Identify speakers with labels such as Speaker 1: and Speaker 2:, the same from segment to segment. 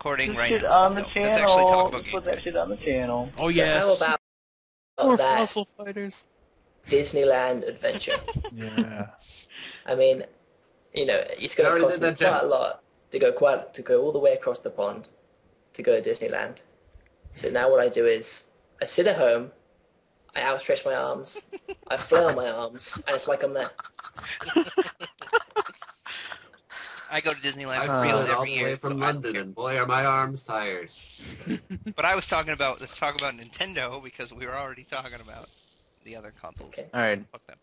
Speaker 1: recording
Speaker 2: Put
Speaker 1: right
Speaker 2: shit
Speaker 1: now.
Speaker 2: on the
Speaker 1: Let's actually talk
Speaker 2: channel.
Speaker 1: about
Speaker 2: Put that
Speaker 1: gameplay.
Speaker 2: shit on the channel.
Speaker 3: Oh
Speaker 4: So
Speaker 3: yeah,
Speaker 4: how about
Speaker 3: more
Speaker 4: that
Speaker 3: fossil fighters.
Speaker 4: Disneyland adventure?
Speaker 2: Yeah.
Speaker 4: I mean, it's
Speaker 5: I
Speaker 4: going to
Speaker 5: already
Speaker 4: cost
Speaker 5: did
Speaker 4: me
Speaker 5: that, Jeff.
Speaker 4: quite a lot to go all the way across the pond to go to Disneyland. So now what I do is I sit at home, I outstretch my arms, I flail my arms, and it's like I'm there.
Speaker 1: I go to Disneyland
Speaker 5: I
Speaker 1: for
Speaker 5: feel
Speaker 1: reals
Speaker 5: it all
Speaker 1: every
Speaker 5: the way
Speaker 1: year, so
Speaker 5: from
Speaker 1: I don't
Speaker 5: London,
Speaker 1: care.
Speaker 5: and boy are my arms tired.
Speaker 1: But I was talking about, let's talk about Nintendo, because we were already talking about the other consoles.
Speaker 4: Okay.
Speaker 2: Alright.
Speaker 1: Fuck them.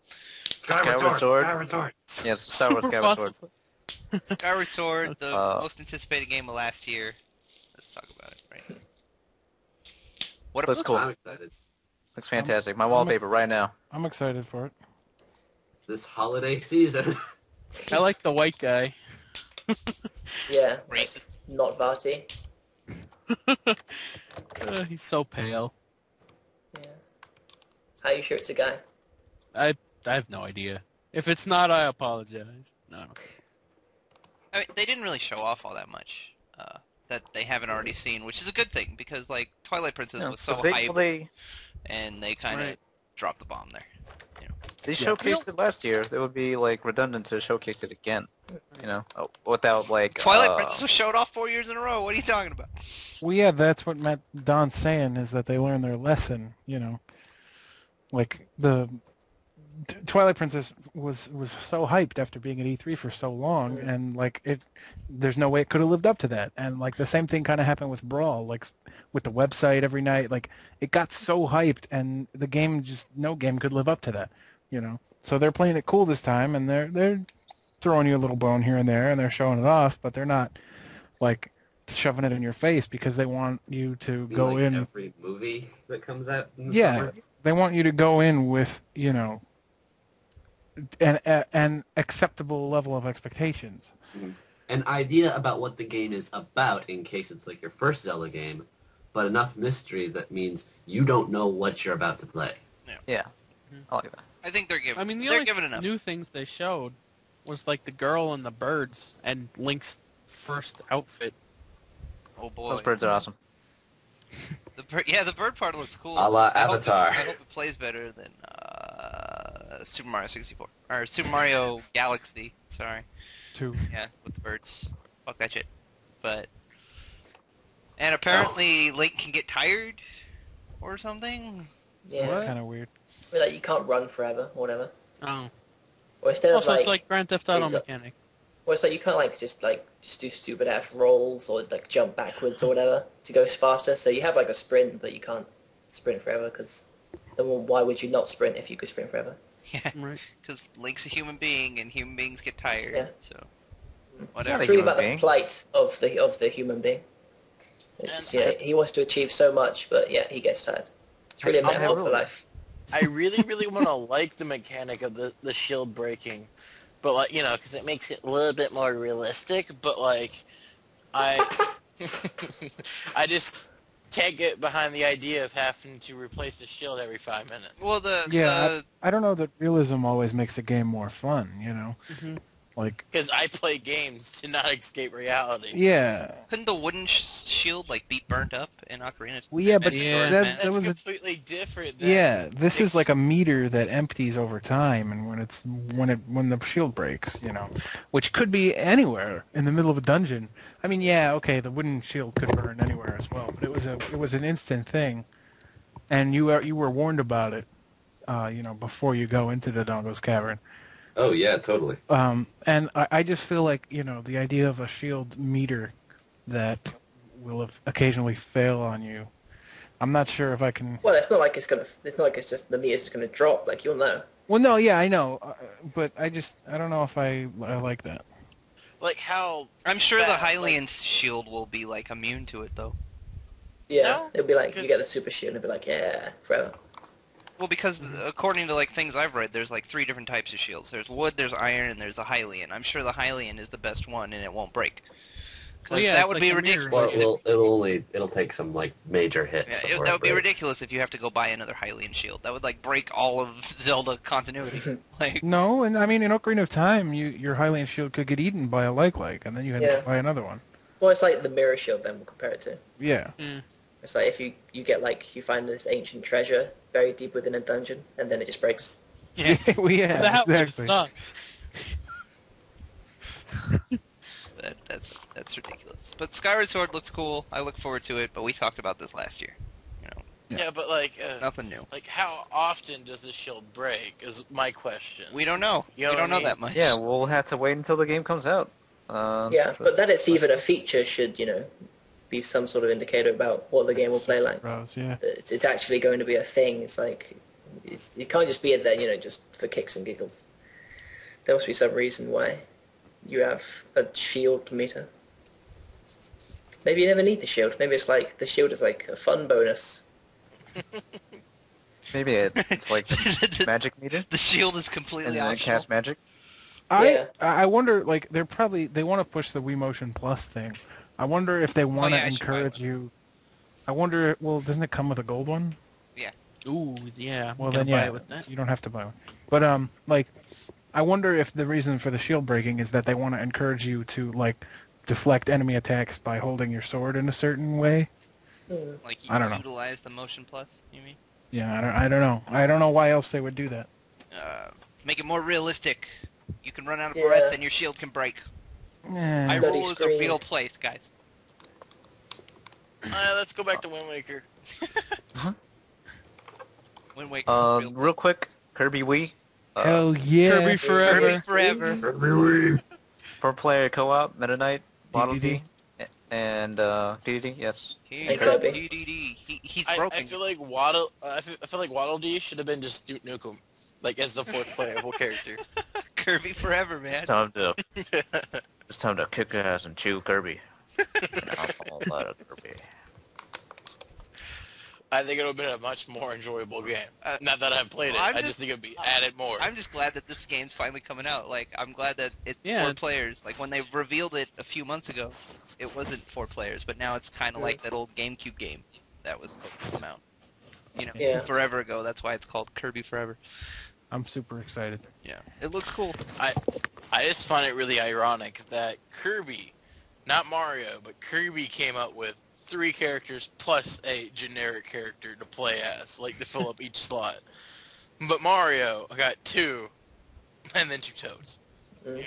Speaker 2: Skyward Sword.
Speaker 5: Skyward Sword.
Speaker 2: Yeah, start with
Speaker 3: Super
Speaker 2: Skyward
Speaker 3: fossil
Speaker 2: Sword.
Speaker 1: Skyward Sword, the
Speaker 2: Uh,
Speaker 1: most anticipated game of last year. Let's talk about it right now. What
Speaker 2: Looks cool.
Speaker 5: I'm excited.
Speaker 2: Looks fantastic. My wallpaper right now.
Speaker 6: I'm excited for it.
Speaker 5: This holiday season.
Speaker 3: I like the white guy.
Speaker 4: Yeah,
Speaker 1: Racist.
Speaker 4: not Varty.
Speaker 3: He's so pale.
Speaker 4: Yeah. How you sure it's a guy?
Speaker 3: I have no idea. If it's not, I apologize. No.
Speaker 1: I mean, they didn't really show off all that much that they haven't already seen, which is a good thing, because, like, Twilight Princess was so hyped, and they kind of dropped the bomb there.
Speaker 2: They showcased it last year. It would be, like, redundant to showcase it again. You know, without, like...
Speaker 1: Twilight Princess was showed off 4 years in a row. What are you talking about?
Speaker 6: Well, yeah, that's what Don's saying, is that they learned their lesson, you know. Like, the Twilight Princess was so hyped after being at E3 for so long, and, like, there's no way it could have lived up to that. And, like, the same thing kind of happened with Brawl, like, with the website every night. Like, it got so hyped, and the game no game could live up to that, you know. So they're playing it cool this time, and they're throwing you a little bone here and there, and they're showing it off, but they're not, like, shoving it in your face because they want you to go
Speaker 5: like
Speaker 6: in.
Speaker 5: every movie that comes out in the
Speaker 6: Yeah,
Speaker 5: summer.
Speaker 6: they want you to go in with, you know, an acceptable level of expectations.
Speaker 5: An idea about what the game is about in case it's like your first Zelda game, but enough mystery that means you don't know what you're about to play.
Speaker 2: Yeah, I like that.
Speaker 1: I think they're giving.
Speaker 3: I mean, the
Speaker 1: they're
Speaker 3: only
Speaker 1: giving enough.
Speaker 3: new things they showed was like the girl and the birds and Link's first outfit.
Speaker 1: Oh boy.
Speaker 2: Those birds are awesome.
Speaker 1: The bird part looks cool.
Speaker 5: A la
Speaker 1: I hope
Speaker 5: Avatar.
Speaker 1: I hope it plays better than Super Mario 64 or Super Mario Galaxy. Sorry.
Speaker 6: 2.
Speaker 1: Yeah, with the birds. Fuck that shit. And apparently Link can get tired or something.
Speaker 4: Yeah.
Speaker 6: That's kind of weird.
Speaker 4: I mean, like, you can't run forever, or whatever.
Speaker 3: Oh.
Speaker 4: Or instead
Speaker 3: Also,
Speaker 4: of,
Speaker 3: it's like Grand Theft Auto
Speaker 4: it's a-
Speaker 3: mechanic.
Speaker 4: Or it's like you can't, just do stupid ass rolls or, like, jump backwards or whatever to go faster. So you have, like, a sprint, but you can't sprint forever, because then why would you not sprint if you could sprint forever?
Speaker 1: Yeah,
Speaker 3: Right.
Speaker 1: because Link's a human being, and human beings get tired.
Speaker 4: Yeah.
Speaker 1: So
Speaker 2: Not
Speaker 1: whatever.
Speaker 2: a
Speaker 4: It's really
Speaker 2: human
Speaker 4: about
Speaker 2: being.
Speaker 4: the plight of the human being. It's, he wants to achieve so much, but yeah, he gets tired. It's really a metaphor for life.
Speaker 7: I really, really want to like the mechanic of the shield breaking, but like, you know, because it makes it a little bit more realistic. But like, I just can't get behind the idea of having to replace the shield every 5 minutes.
Speaker 1: Well,
Speaker 6: I don't know that realism always makes a game more fun, you know? Like,
Speaker 7: Because I play games to not escape reality.
Speaker 6: yeah.
Speaker 1: couldn't the wooden shield like be burnt up in Ocarina?
Speaker 6: Well, yeah, but
Speaker 3: Yeah.
Speaker 6: that
Speaker 7: That's
Speaker 6: was
Speaker 7: completely different. Than
Speaker 6: yeah, this is like a meter that empties over time, and when the shield breaks, you know, which could be anywhere in the middle of a dungeon. I mean, yeah, okay, the wooden shield could burn anywhere as well, but it was an instant thing, and you were warned about it, you know, before you go into the Dongo's Cavern.
Speaker 5: Oh yeah, totally.
Speaker 6: And I just feel like, you know, the idea of a shield meter that will occasionally fail on you. I'm not sure if I can.
Speaker 4: Well, it's not like it's just the meter's just gonna drop. Like, you'll know.
Speaker 6: Well, no, yeah, I know, but I don't know if I like that.
Speaker 7: Like how...
Speaker 1: I'm sure the
Speaker 7: bad,
Speaker 1: Hylian's shield will be like immune to it though.
Speaker 4: Yeah,
Speaker 7: No,
Speaker 4: it'll be like you
Speaker 7: because-
Speaker 4: get the super shield, and it'll be like, yeah, forever.
Speaker 1: Well, because according to like things I've read, there's like 3 different types of shields. There's wood, there's iron, and there's a Hylian. I'm sure the Hylian is the best one, and it won't break. Because
Speaker 3: Well, yeah,
Speaker 1: that
Speaker 3: it's
Speaker 1: would
Speaker 3: like
Speaker 1: be
Speaker 3: a mirror.
Speaker 1: ridiculous.
Speaker 5: Well, it'll take some like major hits.
Speaker 1: Yeah,
Speaker 5: before
Speaker 1: that
Speaker 5: it
Speaker 1: would be
Speaker 5: breaks.
Speaker 1: ridiculous if you have to go buy another Hylian shield. That would like break all of Zelda continuity. Like,
Speaker 6: No, and I mean, in Ocarina of Time, your Hylian shield could get eaten by a like, and then you had to buy another one.
Speaker 4: Well, it's like the mirror shield. Then we'll compare it to.
Speaker 6: Yeah.
Speaker 4: It's like if you get like you find this ancient treasure buried deep within a dungeon, and then it just breaks.
Speaker 3: Yeah,
Speaker 6: Yeah,
Speaker 3: that would
Speaker 6: exactly.
Speaker 3: suck.
Speaker 1: That's ridiculous. But Skyward Sword looks cool. I look forward to it. But we talked about this last year.
Speaker 7: Yeah, but like
Speaker 1: Nothing new.
Speaker 7: Like, how often does the shield break? Is my question.
Speaker 1: We don't know.
Speaker 7: You know
Speaker 1: we
Speaker 7: what
Speaker 1: don't
Speaker 7: I
Speaker 1: know
Speaker 7: mean?
Speaker 1: that much.
Speaker 2: Yeah, we'll have to wait until the game comes out.
Speaker 4: Yeah, but that it's even a feature should be some sort of indicator about what the game will play like.
Speaker 6: Bros, yeah.
Speaker 4: It's actually going to be a thing. It's like it can't just be there just for kicks and giggles. There must be some reason why you have a shield meter. Maybe you never need the shield. Maybe it's like the shield is like a fun bonus.
Speaker 2: Maybe it's like magic meter,
Speaker 1: The shield is
Speaker 2: and
Speaker 1: completely
Speaker 2: then it
Speaker 1: optional.
Speaker 2: casts magic.
Speaker 6: I wonder, like, they want to push the Wii Motion Plus thing. I wonder if they want to
Speaker 1: I should buy
Speaker 6: encourage
Speaker 1: one.
Speaker 6: you. I wonder, well, doesn't it come with a gold one?
Speaker 3: Ooh, yeah.
Speaker 6: Well,
Speaker 3: Gonna
Speaker 6: then,
Speaker 3: buy
Speaker 6: yeah,
Speaker 3: it with that.
Speaker 6: you don't have to buy one. But, like, I wonder if the reason for the shield breaking is that they want to encourage you to, like, deflect enemy attacks by holding your sword in a certain way.
Speaker 1: Like you
Speaker 6: I don't know.
Speaker 1: utilize the Motion Plus, you mean?
Speaker 6: Yeah, I don't know. I don't know why else they would do that.
Speaker 1: Make it more realistic. You can run out of
Speaker 4: Yeah.
Speaker 1: breath and your shield can break.
Speaker 6: Eh,
Speaker 4: Bloody
Speaker 1: Hyrule is a
Speaker 4: screen.
Speaker 1: real place, guys.
Speaker 7: Let's go back to Wind Waker.
Speaker 1: Wind Waker. is real.
Speaker 2: Real quick, Kirby Wii.
Speaker 6: Hell yeah.
Speaker 3: Kirby forever.
Speaker 1: Kirby forever.
Speaker 2: 4-player co-op, Meta Knight, Waddle
Speaker 6: DDD.
Speaker 2: Dee, and DDD. Yes.
Speaker 1: He's
Speaker 4: Kirby.
Speaker 1: DDD. He's
Speaker 7: I
Speaker 1: broken.
Speaker 7: feel like Waddle. I feel like Waddle Dee should have been just Duke Nukem, like as the fourth playable character.
Speaker 1: Kirby forever, man.
Speaker 2: It's time to kick ass and chew Kirby. All that Kirby.
Speaker 7: I think it would have been a much more enjoyable game. Not that I've played it.
Speaker 1: I'm
Speaker 7: I
Speaker 1: just-
Speaker 7: just think it would be added more.
Speaker 1: I'm just glad that this game's finally coming out. Like, I'm glad that it's
Speaker 3: Yeah.
Speaker 1: 4 players. Like, when they revealed it a few months ago, it wasn't 4 players, but now it's kind of like that old GameCube game that was supposed to come out.
Speaker 4: Yeah.
Speaker 1: Forever ago. That's why it's called Kirby Forever.
Speaker 6: I'm super excited.
Speaker 1: Yeah. It looks cool.
Speaker 7: I just find it really ironic that Kirby, not Mario, but Kirby came up with 3 characters plus a generic character to play as, like to fill up each slot. But Mario got 2, and then 2 Toads.
Speaker 4: Mm.
Speaker 7: Yeah.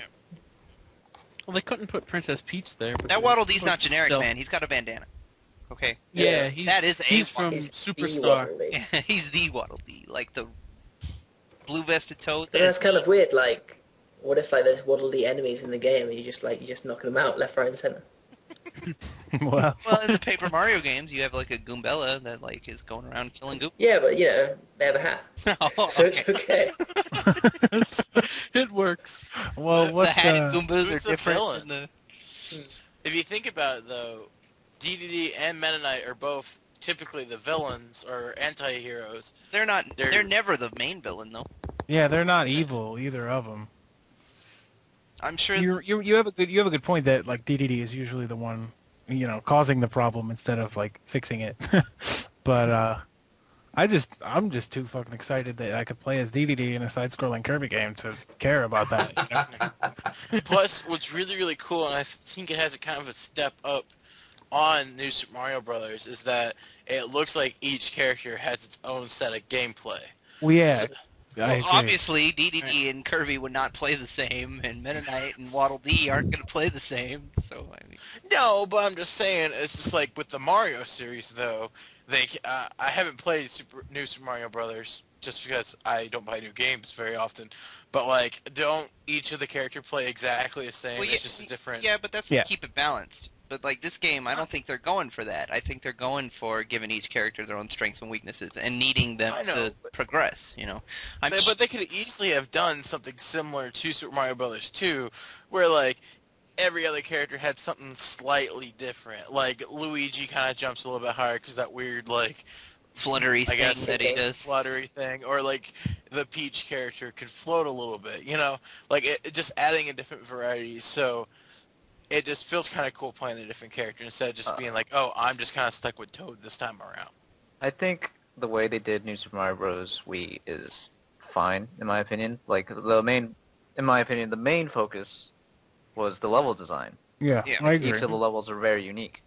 Speaker 3: Well, they couldn't put Princess Peach there. But
Speaker 1: That Waddle Dee's not
Speaker 3: but
Speaker 1: generic,
Speaker 3: still.
Speaker 1: man. He's got a bandana. Okay?
Speaker 3: Yeah,
Speaker 1: That is
Speaker 3: he's
Speaker 1: a
Speaker 3: from
Speaker 4: He's the
Speaker 3: Superstar.
Speaker 4: Waddle Dee.
Speaker 1: He's the Waddle Dee. Like the blue-vested Toad.
Speaker 4: But that's kind of weird. Like, what if like there's Waddle Dee enemies in the game and you're just knocking them out left, right, and center?
Speaker 6: Well,
Speaker 1: Well, in the Paper Mario games, you have like a Goombella that like is going around killing Goomba.
Speaker 4: Yeah, but they have a hat,
Speaker 1: Oh,
Speaker 4: so it's okay.
Speaker 3: It works.
Speaker 6: well,
Speaker 1: the
Speaker 6: what?
Speaker 1: hatted Goombas
Speaker 7: who's
Speaker 1: are
Speaker 7: the
Speaker 1: different.
Speaker 7: villain?
Speaker 1: Than the...
Speaker 7: If you think about it, though, DDD and Meta Knight are both typically the villains or anti-heroes.
Speaker 1: They're not.
Speaker 7: They're-
Speaker 1: They're never the main villain, though.
Speaker 6: Yeah, they're not evil, either of them.
Speaker 1: I'm sure.
Speaker 6: You have a good point that like DDD is usually the one, causing the problem instead of like fixing it. But I'm just too fucking excited that I could play as DDD in a side-scrolling Kirby game to care about that.
Speaker 7: Plus, what's really, really cool, and I think it has a kind of a step up on New Super Mario Brothers, is that it looks like each character has its own set of gameplay.
Speaker 6: Well, yeah.
Speaker 7: So-
Speaker 6: I
Speaker 1: Well,
Speaker 6: agree.
Speaker 1: obviously, DDD and Kirby would not play the same, and Meta Knight and Waddle Dee aren't going to play the same. So I mean,
Speaker 7: No, but I'm just saying, it's just like with the Mario series, though. I haven't played New Super Mario Brothers just because I don't buy new games very often. But like, don't each of the characters play exactly the same?
Speaker 1: well,
Speaker 7: It's just a different.
Speaker 1: Yeah, but that's
Speaker 6: Yeah.
Speaker 1: to keep it balanced. But like this game, I don't think they're going for that. I think they're going for giving each character their own strengths and weaknesses and needing them
Speaker 7: I know,
Speaker 1: to progress.
Speaker 7: But they could easily have done something similar to Super Mario Brothers 2, where like every other character had something slightly different. Like Luigi kind of jumps a little bit higher because that weird like
Speaker 1: fluttery
Speaker 7: I
Speaker 1: thing
Speaker 7: guess
Speaker 1: that he does.
Speaker 7: fluttery thing, or like the Peach character could float a little bit. Like it just adding a different variety. So it just feels kind of cool playing the different character instead of just being like, oh, I'm just kind of stuck with Toad this time around.
Speaker 2: I think the way they did New Super Mario Bros. Wii is fine, in my opinion. Like, in my opinion, the main focus was the level design.
Speaker 6: Yeah,
Speaker 1: Yeah.
Speaker 6: I agree.
Speaker 2: Each of the levels are very unique,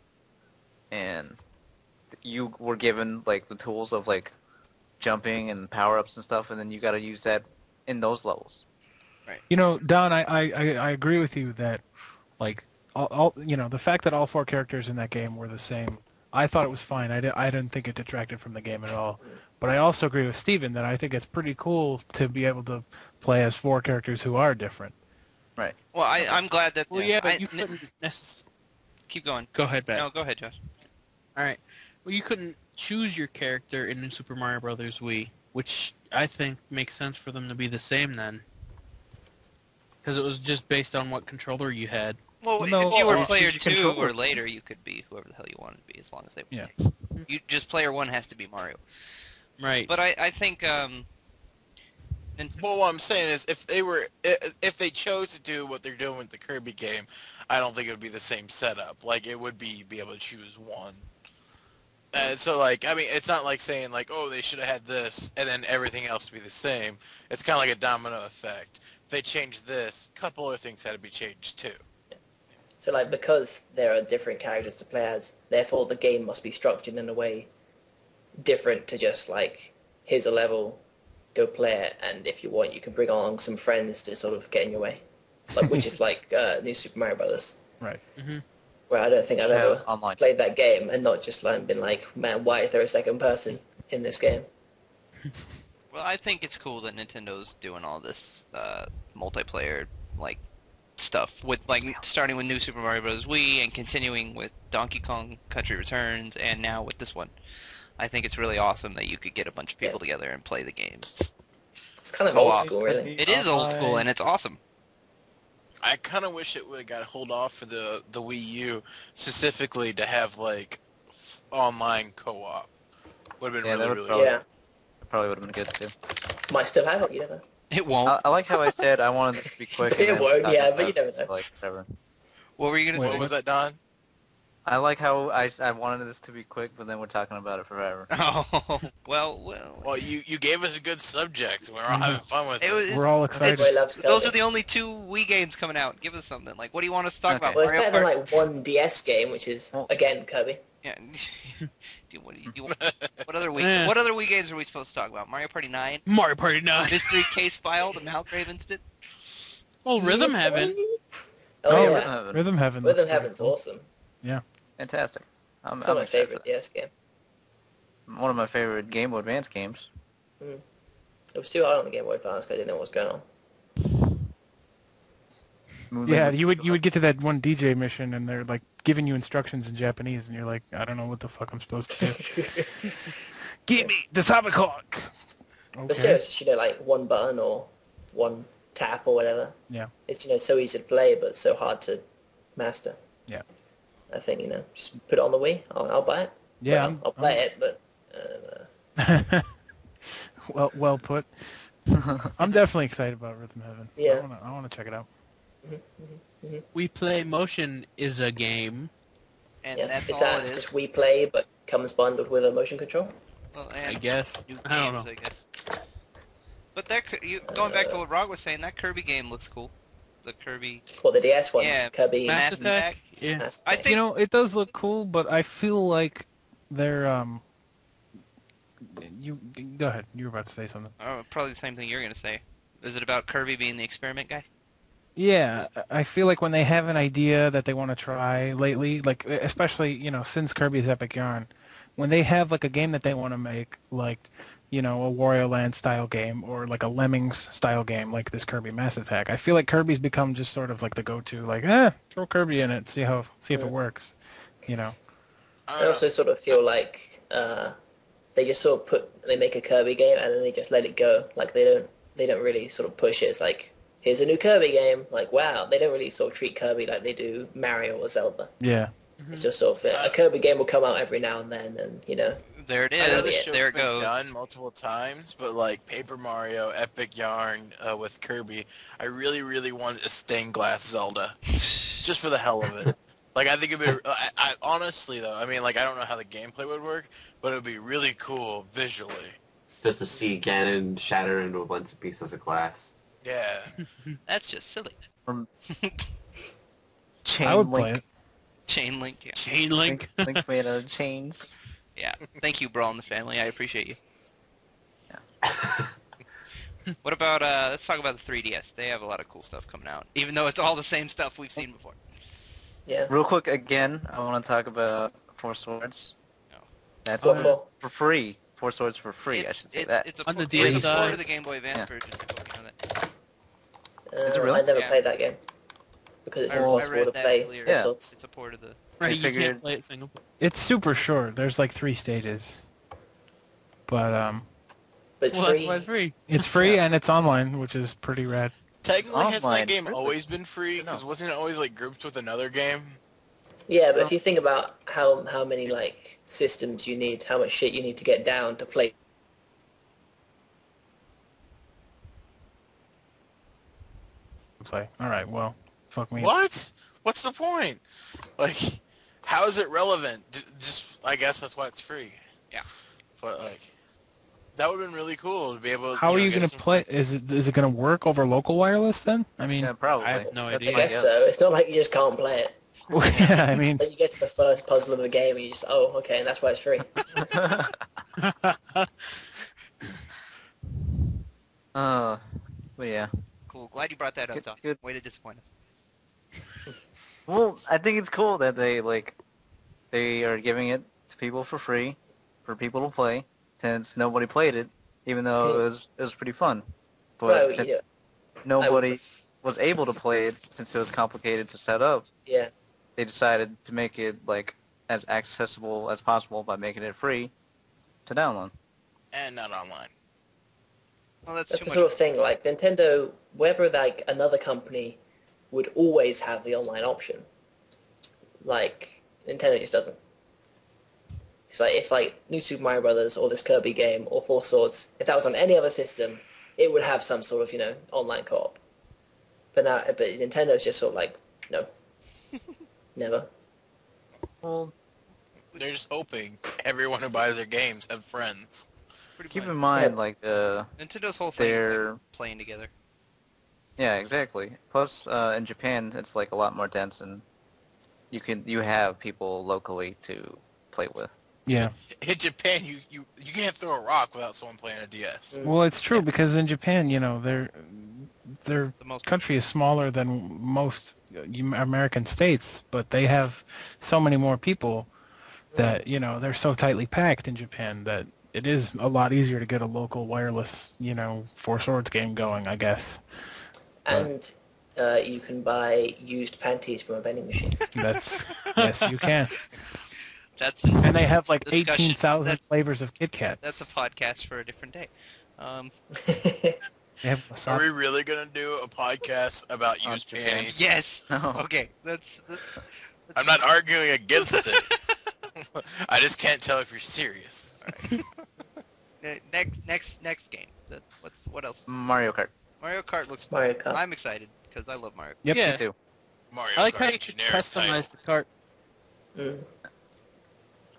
Speaker 2: and you were given like the tools of like jumping and power-ups and stuff, and then you got to use that in those levels.
Speaker 6: You know, Don, I agree with you that, like, all the fact that all 4 characters in that game were the same, I thought it was fine. I didn't think it detracted from the game at all. But I also agree with Steven that I think it's pretty cool to be able to play as 4 characters who are different.
Speaker 2: Right.
Speaker 1: Well, I'm glad that.
Speaker 3: Well, yeah, but you couldn't necessarily...
Speaker 1: Keep going.
Speaker 3: Go ahead, Ben.
Speaker 1: No, go ahead, Josh.
Speaker 3: All right. Well, you couldn't choose your character in New Super Mario Brothers Wii, which I think makes sense for them to be the same then. Because it was just based on what controller you had.
Speaker 1: Well,
Speaker 6: No,
Speaker 1: if you were
Speaker 6: well,
Speaker 1: player
Speaker 6: you
Speaker 1: 2
Speaker 6: controller.
Speaker 1: or later, you could be whoever the hell you wanted to be, as long as they were.
Speaker 6: Yeah.
Speaker 1: You just player 1 has to be Mario.
Speaker 3: Right.
Speaker 1: But I think
Speaker 7: Well, what I'm saying is, if they chose to do what they're doing with the Kirby game, I don't think it would be the same setup. Like, it would be able to choose one. And so, like, I mean, it's not like saying, like, oh, they should have had this, and then everything else to be the same. It's kind of like a domino effect. If they changed this, a couple other things had to be changed, too.
Speaker 4: So, like, because there are different characters to play as, therefore the game must be structured in a way different to just, like, here's a level, go play it, and if you want, you can bring along some friends to sort of get in your way. Like, which is like New Super Mario Brothers.
Speaker 6: Right.
Speaker 3: Mm-hmm.
Speaker 4: Where I don't think I've ever
Speaker 2: online.
Speaker 4: played that game and not just like been like, man, why is there a second person in this game?
Speaker 1: well, I think it's cool that Nintendo's doing all this multiplayer like stuff with like starting with New Super Mario Bros. Wii and continuing with Donkey Kong Country Returns and now with this one. I think it's really awesome that you could get a bunch of people together and play the games.
Speaker 4: It's kind of
Speaker 1: Co-op.
Speaker 4: old school, really.
Speaker 1: It is old school and it's awesome.
Speaker 7: I kind of wish it would have got hold off for the Wii U, specifically to have, like, online co-op. Would have been really, really
Speaker 2: probably,
Speaker 7: good.
Speaker 4: Yeah,
Speaker 2: That probably would have been good too.
Speaker 4: might still have it, you never know.
Speaker 1: It won't.
Speaker 2: I like how I said I wanted it to be quick. and
Speaker 4: It
Speaker 2: then
Speaker 4: won't,
Speaker 2: talk
Speaker 4: yeah,
Speaker 2: about
Speaker 4: but you
Speaker 2: it
Speaker 4: never know.
Speaker 2: for, like forever.
Speaker 1: What were you gonna
Speaker 6: Wait,
Speaker 1: say?
Speaker 7: What was that, Don?
Speaker 2: I like how I wanted this to be quick, but then we're talking about it forever.
Speaker 1: Oh, well.
Speaker 7: Well, you gave us a good subject. We're all having fun with it.
Speaker 6: We're all excited.
Speaker 4: Everybody loves
Speaker 1: Those
Speaker 4: Kirby.
Speaker 1: are the only 2 Wii games coming out. Give us something. Like, what do you want us to talk
Speaker 2: Okay.
Speaker 1: about?
Speaker 4: Well, it's
Speaker 1: Mario
Speaker 4: better
Speaker 1: Kart?
Speaker 4: than like one DS game, which is again Kirby.
Speaker 1: Yeah. What other Wii games are we supposed to talk about? Mario Party 9?
Speaker 3: Mario Party 9.
Speaker 1: Mystery Case File, the Malgrave Incident?
Speaker 3: Well, Rhythm Heaven.
Speaker 4: Oh,
Speaker 2: Oh,
Speaker 4: yeah,
Speaker 6: Rhythm Heaven.
Speaker 4: Rhythm
Speaker 6: looks
Speaker 4: Heaven's
Speaker 6: pretty cool.
Speaker 4: awesome.
Speaker 2: Fantastic. I'm
Speaker 4: It's one of my
Speaker 2: excited
Speaker 4: favorite
Speaker 2: for
Speaker 4: DS game.
Speaker 2: that. One of my favorite Game Boy Advance games.
Speaker 4: It was too hard on the Game Boy Advance because I didn't know what was going on.
Speaker 6: Yeah, you would get to that one DJ mission and they're like giving you instructions in Japanese and you're like, I don't know what the fuck I'm supposed to do. Give me the Sabaclock.
Speaker 4: But
Speaker 6: Okay.
Speaker 4: seriously, like one button or one tap or whatever.
Speaker 6: Yeah.
Speaker 4: It's so easy to play but so hard to master.
Speaker 6: Yeah.
Speaker 4: I think just put it on the Wii. I'll buy it.
Speaker 6: Yeah.
Speaker 4: Well, I'll play it, but
Speaker 6: well put. I'm definitely excited about Rhythm Heaven.
Speaker 4: Yeah.
Speaker 6: I want to check it out.
Speaker 3: We Play Motion is a game.
Speaker 1: And
Speaker 4: yeah,
Speaker 1: that's
Speaker 4: it's
Speaker 1: all
Speaker 4: that
Speaker 1: it is.
Speaker 4: just Wii Play but comes bundled with a motion control.
Speaker 1: Well, and
Speaker 3: I guess.
Speaker 1: New
Speaker 3: I don't
Speaker 1: games,
Speaker 3: know.
Speaker 1: I guess. But going back to what Rog was saying, that Kirby game looks cool. The Kirby...
Speaker 4: Well, the DS one,
Speaker 1: Yeah,
Speaker 4: Kirby.
Speaker 3: Mass
Speaker 1: Mass
Speaker 3: Attack?
Speaker 1: Attack.
Speaker 3: Yeah.
Speaker 4: Mass
Speaker 1: I
Speaker 4: Attack.
Speaker 1: think...
Speaker 6: You know, it does look cool, but I feel like they're You go ahead. You were about to say something.
Speaker 1: Oh, probably the same thing you're going to say. Is it about Kirby being the experiment guy?
Speaker 6: Yeah, I feel like when they have an idea that they want to try lately, like especially since Kirby's Epic Yarn, when they have like a game that they want to make, like a Wario Land style game or like a Lemmings style game, like this Kirby Mass Attack, I feel like Kirby's become just sort of like the go-to, like throw Kirby in it, see if it works,
Speaker 4: I also sort of feel like they just sort of they make a Kirby game and then they just let it go. Like they don't really sort of push it. It's like, here's a new Kirby game. Like, wow, they don't really sort of treat Kirby like they do Mario or Zelda.
Speaker 6: Yeah.
Speaker 4: It's just sort of a Kirby game will come out every now and then, and
Speaker 1: There it
Speaker 7: I know
Speaker 1: is.
Speaker 7: this show's
Speaker 1: There it
Speaker 7: been
Speaker 1: goes.
Speaker 7: done multiple times, but like Paper Mario, Epic Yarn with Kirby, I really, really wanted a stained glass Zelda, just for the hell of it. Like, I think it'd be, I honestly though, I mean, like, I don't know how the gameplay would work, but it would be really cool visually.
Speaker 5: Just to see Ganon shatter into a bunch of pieces of glass.
Speaker 7: Yeah.
Speaker 1: That's just silly.
Speaker 2: Chain
Speaker 6: I would
Speaker 2: link.
Speaker 6: play it.
Speaker 1: Chain Link. Yeah.
Speaker 3: Chain Link.
Speaker 2: Link made out of chains.
Speaker 1: Yeah. Thank you, Brawl in the Family. I appreciate you. What about, let's talk about the 3DS. They have a lot of cool stuff coming out, even though it's all the same stuff we've seen before.
Speaker 4: Yeah.
Speaker 2: Real quick, again, I want to talk about Four Swords.
Speaker 1: Oh.
Speaker 2: That's
Speaker 4: What for?
Speaker 2: for free. Four Swords for free, I should say that.
Speaker 1: It's a
Speaker 3: On the
Speaker 1: it's a port
Speaker 3: DSi.
Speaker 1: of the Game Boy Advance
Speaker 2: Yeah.
Speaker 1: version. I hope you know that.
Speaker 2: Is it really?
Speaker 4: I never
Speaker 1: Yeah.
Speaker 4: played that game because it's
Speaker 1: I
Speaker 4: impossible
Speaker 1: read
Speaker 4: to
Speaker 1: that
Speaker 4: play
Speaker 1: earlier.
Speaker 2: Yeah.
Speaker 4: sorts.
Speaker 1: It's a port of the...
Speaker 3: Right, you
Speaker 2: figured-
Speaker 3: can't play it single player.
Speaker 6: It's super short. There's like 3 stages. But
Speaker 4: But it's
Speaker 3: Well,
Speaker 4: free.
Speaker 3: that's why it's free.
Speaker 6: it's free and it's online, which is pretty rad.
Speaker 7: Technically, hasn't
Speaker 2: Offline,
Speaker 7: that game
Speaker 2: really?
Speaker 7: always been free?
Speaker 2: No.
Speaker 7: Because wasn't it always like grouped with another game?
Speaker 4: Yeah, but if you think about how many like systems you need, how much shit you need to get down to play.
Speaker 6: Play. All right, well, fuck me.
Speaker 7: What? What's the point? Like, how is it relevant? Just, I guess that's why it's free.
Speaker 1: Yeah.
Speaker 7: But like, that would have been really cool to be able to.
Speaker 6: How are you
Speaker 7: get
Speaker 6: gonna
Speaker 7: some
Speaker 6: play? Is it gonna work over local wireless then? I mean,
Speaker 2: Yeah, probably.
Speaker 3: I have no
Speaker 2: That's
Speaker 3: idea.
Speaker 4: I
Speaker 2: my
Speaker 4: guess so. It's not like you just can't play it.
Speaker 6: yeah, I mean,
Speaker 4: Then you get to the first puzzle of the game and you just, oh, okay, and that's why it's free.
Speaker 2: But yeah.
Speaker 1: Cool. Glad you brought that up,
Speaker 2: Good-
Speaker 1: Doc.
Speaker 2: good.
Speaker 1: Way to disappoint us.
Speaker 2: Well, I think it's cool that they are giving it to people for free, for people to play, since nobody played it, even though it was pretty fun. But
Speaker 4: Right,
Speaker 2: since
Speaker 4: yeah,
Speaker 2: nobody was able to play it, since it was complicated to set up,
Speaker 4: yeah.
Speaker 2: they decided to make it like as accessible as possible by making it free to download.
Speaker 7: and not online.
Speaker 1: Well, that's
Speaker 4: That's
Speaker 1: too
Speaker 4: the
Speaker 1: much.
Speaker 4: sort of thing, like Nintendo, whether like another company would always have the online option. Like, Nintendo just doesn't. It's like, if like New Super Mario Brothers or this Kirby game or Four Swords, if that was on any other system, it would have some sort of, online co-op. But Nintendo's just sort of like, no. Never.
Speaker 2: Well,
Speaker 7: They're just hoping everyone who buys their games have friends.
Speaker 1: Pretty
Speaker 2: keep
Speaker 1: much.
Speaker 2: in mind,
Speaker 4: Yeah.
Speaker 2: like,
Speaker 1: Nintendo's whole thing is
Speaker 2: they're...
Speaker 1: like playing together.
Speaker 2: Yeah, exactly. Plus, in Japan, it's like a lot more dense, and you have people locally to play with.
Speaker 6: yeah.
Speaker 7: In Japan, you can't throw a rock without someone playing a DS.
Speaker 6: Well, it's true because in Japan, their
Speaker 1: The most
Speaker 6: country is smaller than most American states, but they have so many more people that they're so tightly packed in Japan that it is a lot easier to get a local wireless Four Swords game going, I guess.
Speaker 4: And you can buy used panties from a vending machine.
Speaker 6: That's yes, you can.
Speaker 1: That's
Speaker 6: And they have like
Speaker 1: Discussion.
Speaker 6: 18,000
Speaker 1: That-
Speaker 6: flavors of Kit Kat.
Speaker 1: that's a podcast for a different day.
Speaker 6: They have
Speaker 7: Are
Speaker 6: wasabi.
Speaker 7: we really gonna do a podcast about
Speaker 2: On
Speaker 7: used
Speaker 2: Japan.
Speaker 7: panties?
Speaker 1: Yes.
Speaker 2: No.
Speaker 1: Okay. That's
Speaker 7: I'm not arguing against it. I just can't tell if you're serious.
Speaker 1: next game. What else?
Speaker 2: Mario Kart.
Speaker 1: Mario Kart looks.
Speaker 4: Mario Kart.
Speaker 1: I'm excited because I love Mario. Kart.
Speaker 6: Yep.
Speaker 3: Yeah.
Speaker 2: Me too.
Speaker 7: Mario
Speaker 3: I like
Speaker 7: Kart,
Speaker 3: how you can
Speaker 7: generic
Speaker 3: customize the
Speaker 7: title.
Speaker 3: cart.
Speaker 4: Mm.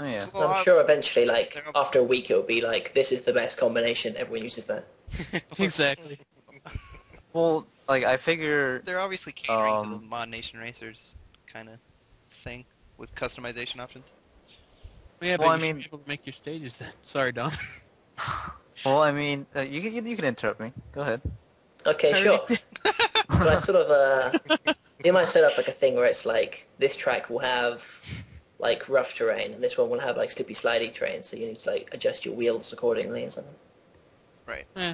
Speaker 2: Oh yeah.
Speaker 1: Well,
Speaker 4: I'm sure eventually, like,
Speaker 1: they're-
Speaker 4: after a week, it'll be like, this is the best combination. Everyone uses that.
Speaker 3: Exactly.
Speaker 2: Well, like I figure,
Speaker 1: They're obviously catering to the
Speaker 2: Um,
Speaker 1: Mod Nation Racers kind of thing with customization options.
Speaker 3: Yeah,
Speaker 2: Well,
Speaker 3: but
Speaker 2: I
Speaker 3: you should
Speaker 2: mean-
Speaker 3: be able to make your stages then. Sorry, Don.
Speaker 2: you can interrupt me. Go ahead.
Speaker 4: Okay,
Speaker 3: I
Speaker 4: sure.
Speaker 3: already
Speaker 4: But I sort of, you might set up like a thing where it's like, this track will have like rough terrain, and this one will have like slippy slidey terrain, so you need to like adjust your wheels accordingly and something.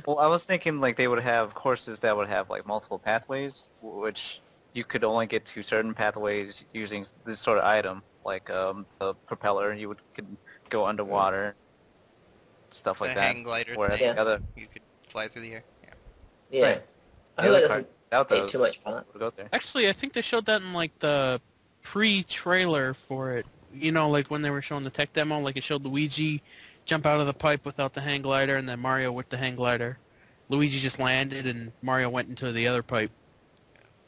Speaker 2: Well, I was thinking like they would have courses that would have like multiple pathways, which you could only get to certain pathways using this sort of item, like the propeller. You could go underwater, stuff like
Speaker 1: the
Speaker 2: that.
Speaker 1: hang glider
Speaker 2: Whereas
Speaker 1: thing,
Speaker 4: Yeah.
Speaker 2: the other,
Speaker 1: you could fly through the air. Yeah.
Speaker 4: Yeah.
Speaker 2: Right.
Speaker 4: I
Speaker 2: the
Speaker 4: hope
Speaker 2: other
Speaker 4: that
Speaker 2: card
Speaker 4: doesn't
Speaker 2: out
Speaker 4: take
Speaker 2: those
Speaker 4: too much part.
Speaker 2: would go there.
Speaker 3: Actually, I think they showed that in like the pre-trailer for it. Like when they were showing the tech demo, like it showed Luigi jump out of the pipe without the hang glider, and then Mario with the hang glider. Luigi just landed, and Mario went into the other pipe.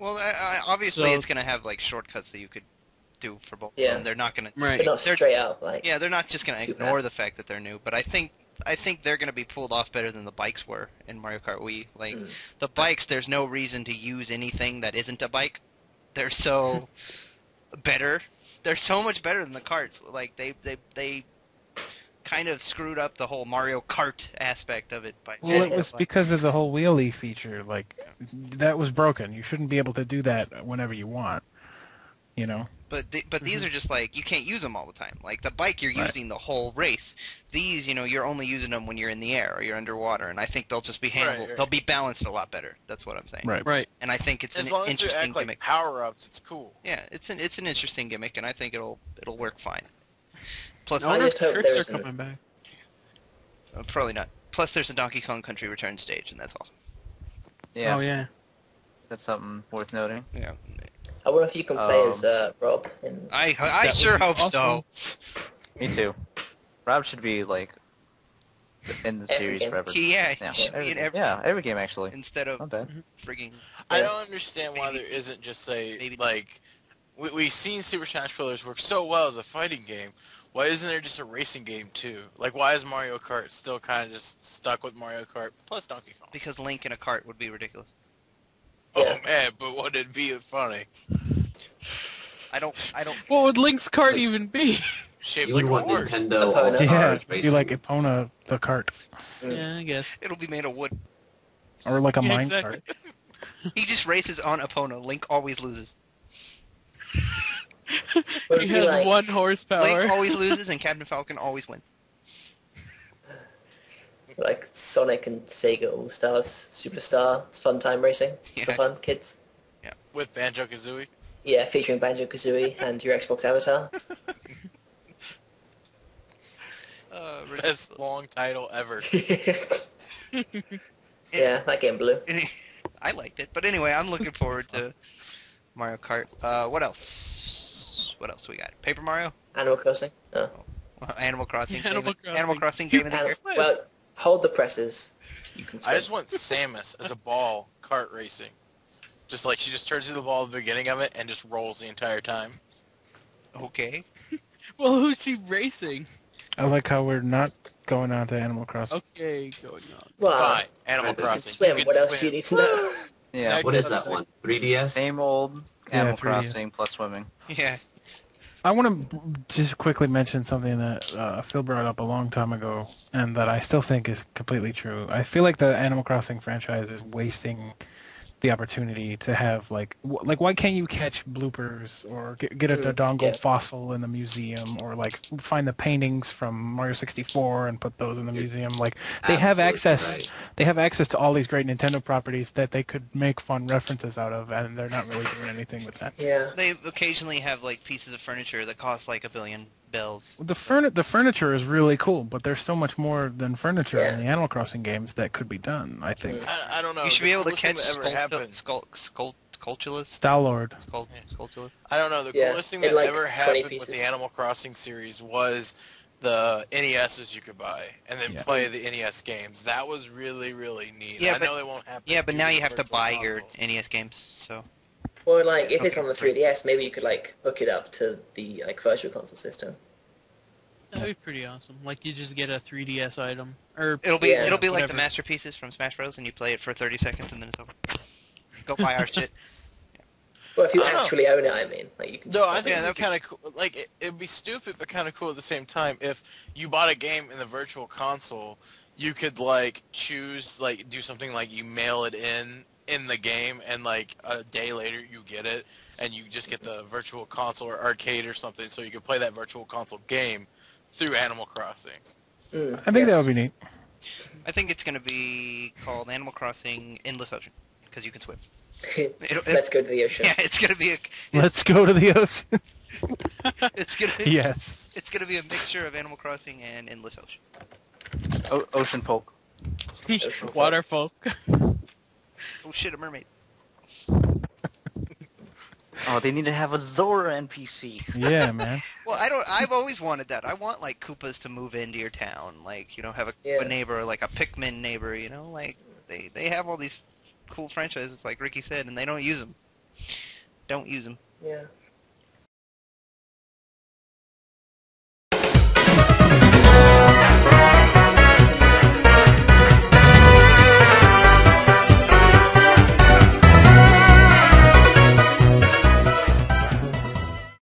Speaker 1: Well, obviously
Speaker 3: So-
Speaker 1: it's going to have like shortcuts that you could do for both.
Speaker 4: Yeah.
Speaker 1: Of them. They're not going to.
Speaker 3: Right.
Speaker 4: But not
Speaker 1: They're-
Speaker 4: straight up, like...
Speaker 1: Yeah, they're not just going to
Speaker 4: Too
Speaker 1: ignore
Speaker 4: bad.
Speaker 1: the fact that they're new, but I think they're going to be pulled off better than the bikes were in Mario Kart Wii. Like
Speaker 4: Mm.
Speaker 1: the bikes, there's no reason to use anything that isn't a bike. They're so better. They're so much better than the carts. Like they kind of screwed up the whole Mario Kart aspect of it by.
Speaker 6: Well, it was because of the whole wheelie feature. Like, that was broken. You shouldn't be able to do that whenever you want. You know?
Speaker 1: But these are just like you can't use them all the time. Like the bike, you're
Speaker 6: Right.
Speaker 1: using the whole race. These, you're only using them when you're in the air or you're underwater, and I think they'll just be handled.
Speaker 7: Right.
Speaker 1: They'll be balanced a lot better. That's what I'm saying.
Speaker 6: Right.
Speaker 3: Right.
Speaker 1: And I think it's
Speaker 7: As
Speaker 1: an
Speaker 7: long as you
Speaker 1: interesting
Speaker 7: act like
Speaker 1: gimmick.
Speaker 7: power-ups, it's cool.
Speaker 1: Yeah, it's an interesting gimmick, and I think it'll work fine. Plus,
Speaker 3: I wonder if
Speaker 4: just hope
Speaker 3: tricks
Speaker 4: there
Speaker 3: are
Speaker 4: isn't-
Speaker 3: coming back.
Speaker 1: probably not. Plus, there's a Donkey Kong Country Return stage, and that's awesome.
Speaker 2: Yeah,
Speaker 3: Oh yeah.
Speaker 2: that's something worth noting.
Speaker 1: Yeah,
Speaker 4: I wonder if you can play as Rob. In...
Speaker 1: I
Speaker 3: That
Speaker 1: sure
Speaker 3: would be
Speaker 1: hope so.
Speaker 2: Me too. Rob should be like in the
Speaker 4: Every
Speaker 2: series
Speaker 4: game.
Speaker 2: forever.
Speaker 1: He should be in
Speaker 2: every game actually.
Speaker 1: instead of
Speaker 2: Not bad.
Speaker 1: frigging.
Speaker 7: I
Speaker 4: Yeah.
Speaker 7: don't understand why
Speaker 1: Maybe-
Speaker 7: there isn't just a,
Speaker 1: maybe-
Speaker 7: like, we've seen Super Smash Bros. Work so well as a fighting game. Why isn't there just a racing game, too? Like, why is Mario Kart still kind of just stuck with Mario Kart plus Donkey Kong?
Speaker 1: Because Link in a cart would be ridiculous.
Speaker 4: Yeah.
Speaker 7: Oh, man, but would it be funny?
Speaker 1: I don't.
Speaker 3: What would Link's cart even be?
Speaker 7: Shaped
Speaker 5: You
Speaker 7: like
Speaker 5: would
Speaker 7: a
Speaker 5: want
Speaker 7: horse.
Speaker 5: Nintendo
Speaker 4: Epona.
Speaker 5: All
Speaker 6: Yeah,
Speaker 5: Stars
Speaker 6: it'd be
Speaker 5: Racing.
Speaker 6: like Epona the cart,
Speaker 3: Yeah, I guess.
Speaker 1: It'll be made of wood.
Speaker 6: or like a
Speaker 3: Yeah,
Speaker 6: mine
Speaker 3: exactly.
Speaker 6: cart.
Speaker 1: He just races on Epona. Link always loses.
Speaker 4: But
Speaker 3: He
Speaker 4: it'd be
Speaker 3: has
Speaker 4: like,
Speaker 3: 1 horsepower.
Speaker 1: Link always loses, and Captain Falcon always wins.
Speaker 4: like Sonic and Sega All Stars Superstar. It's fun time racing for
Speaker 1: Yeah.
Speaker 4: fun, kids.
Speaker 7: With Banjo-Kazooie.
Speaker 4: Yeah, featuring Banjo-Kazooie and your Xbox avatar.
Speaker 7: Best long title ever.
Speaker 4: Yeah, that game blew.
Speaker 1: I liked it, but anyway, I'm looking forward to Mario Kart. What else? What else do we got? Paper Mario,
Speaker 4: Animal Crossing. Oh.
Speaker 1: Animal Crossing,
Speaker 3: Yeah, Animal Crossing.
Speaker 1: Animal Crossing game of the year.
Speaker 4: Well, hold the presses. You can
Speaker 7: I
Speaker 4: swim.
Speaker 7: just want Samus as a ball kart racing. Just like she just turns to the ball at the beginning of it and just rolls the entire time.
Speaker 1: Okay.
Speaker 3: Well, who's she racing?
Speaker 6: I like how we're not going on to Animal Crossing.
Speaker 3: Okay, going on.
Speaker 4: Well,
Speaker 7: Fine, Animal
Speaker 5: You can
Speaker 7: Crossing.
Speaker 4: swim.
Speaker 7: You can
Speaker 4: What else do
Speaker 7: swim.
Speaker 4: you need to know?
Speaker 2: Yeah,
Speaker 7: Next.
Speaker 5: What is that one? 3DS?
Speaker 2: same old
Speaker 6: Yeah,
Speaker 2: Animal
Speaker 6: 3DS.
Speaker 2: Crossing plus swimming.
Speaker 1: Yeah.
Speaker 6: I want to just quickly mention something that Phil brought up a long time ago, and that I still think is completely true. I feel like the Animal Crossing franchise is wasting the opportunity to have like why can't you catch bloopers or get a dongle
Speaker 4: yeah.
Speaker 6: fossil in the museum, or like find the paintings from Mario 64 and put those in the museum? Like they have
Speaker 5: Absolutely
Speaker 6: access.
Speaker 5: right.
Speaker 6: They have access to all these great Nintendo properties that they could make fun references out of, and they're not really doing anything with that.
Speaker 4: Yeah.
Speaker 1: They occasionally have like pieces of furniture that cost like $1 billion bells.
Speaker 6: The furniture is really cool, but there's so much more than furniture
Speaker 4: Yeah.
Speaker 6: in the Animal Crossing games that could be done, I think.
Speaker 7: I don't know.
Speaker 1: You should
Speaker 7: The
Speaker 1: be able to
Speaker 7: coolest
Speaker 1: catch
Speaker 7: thing that ever happened.
Speaker 1: Skulltulus.
Speaker 6: Star-Lord.
Speaker 1: Skulltulus.
Speaker 7: I don't know. The
Speaker 4: Yeah,
Speaker 7: coolest thing
Speaker 4: in
Speaker 7: that
Speaker 4: like
Speaker 7: ever
Speaker 4: 20
Speaker 7: happened with
Speaker 4: pieces.
Speaker 7: the Animal Crossing series was the NESs you could buy and then
Speaker 6: Yeah.
Speaker 7: play the NES games. That was really, really neat.
Speaker 1: Yeah,
Speaker 7: I
Speaker 1: but-
Speaker 7: know they won't happen.
Speaker 1: Yeah, but
Speaker 7: due
Speaker 1: now
Speaker 7: to
Speaker 1: you
Speaker 7: the
Speaker 1: have to
Speaker 7: Virtual
Speaker 1: buy your
Speaker 7: Console.
Speaker 1: NES games. So
Speaker 4: Or like, if it's
Speaker 1: Okay.
Speaker 4: on the 3DS, maybe you could like hook it up to the like Virtual Console system.
Speaker 3: That'd be pretty awesome. Like you just get a 3DS item, or
Speaker 1: it'll be
Speaker 4: Yeah.
Speaker 1: like the
Speaker 3: whatever.
Speaker 1: masterpieces from Smash Bros. And you play it for 30 seconds and then it's over. Go buy our shit.
Speaker 4: Well, if you
Speaker 7: I don't know.
Speaker 4: actually own it, I mean, like you can.
Speaker 7: No, I think
Speaker 1: Yeah,
Speaker 7: it'd
Speaker 1: that'd
Speaker 7: be kind of cool. Like, it'd be stupid, but kind of cool at the same time. If you bought a game in the Virtual Console, you could, like, choose, like, do something like you mail it in the game, and, like, a day later you get it, and you just get the Virtual Console or arcade or something, so you can play that Virtual Console game through Animal Crossing.
Speaker 4: Mm,
Speaker 6: I think that
Speaker 4: yes.
Speaker 6: would be neat.
Speaker 1: I think it's going to be called Animal Crossing Endless Ocean because you can swim. It'll-
Speaker 4: Let's go to the ocean.
Speaker 1: Yeah, it's going to be
Speaker 6: Let's go to the ocean.
Speaker 1: it's going to
Speaker 6: Yes.
Speaker 1: it's going to be a mixture of Animal Crossing and Endless Ocean.
Speaker 2: Ocean Polk.
Speaker 3: water folk.
Speaker 1: Oh shit, a mermaid.
Speaker 2: Oh, they need to have a Zora NPC.
Speaker 6: Yeah, man.
Speaker 1: Well, I've always wanted that. I want like Koopas to move into your town, like have a
Speaker 4: Yeah.
Speaker 1: Koopa neighbor, like a Pikmin neighbor. Like they have all these cool franchises, like Ricky said, and they don't use them. Don't use them.
Speaker 4: Yeah.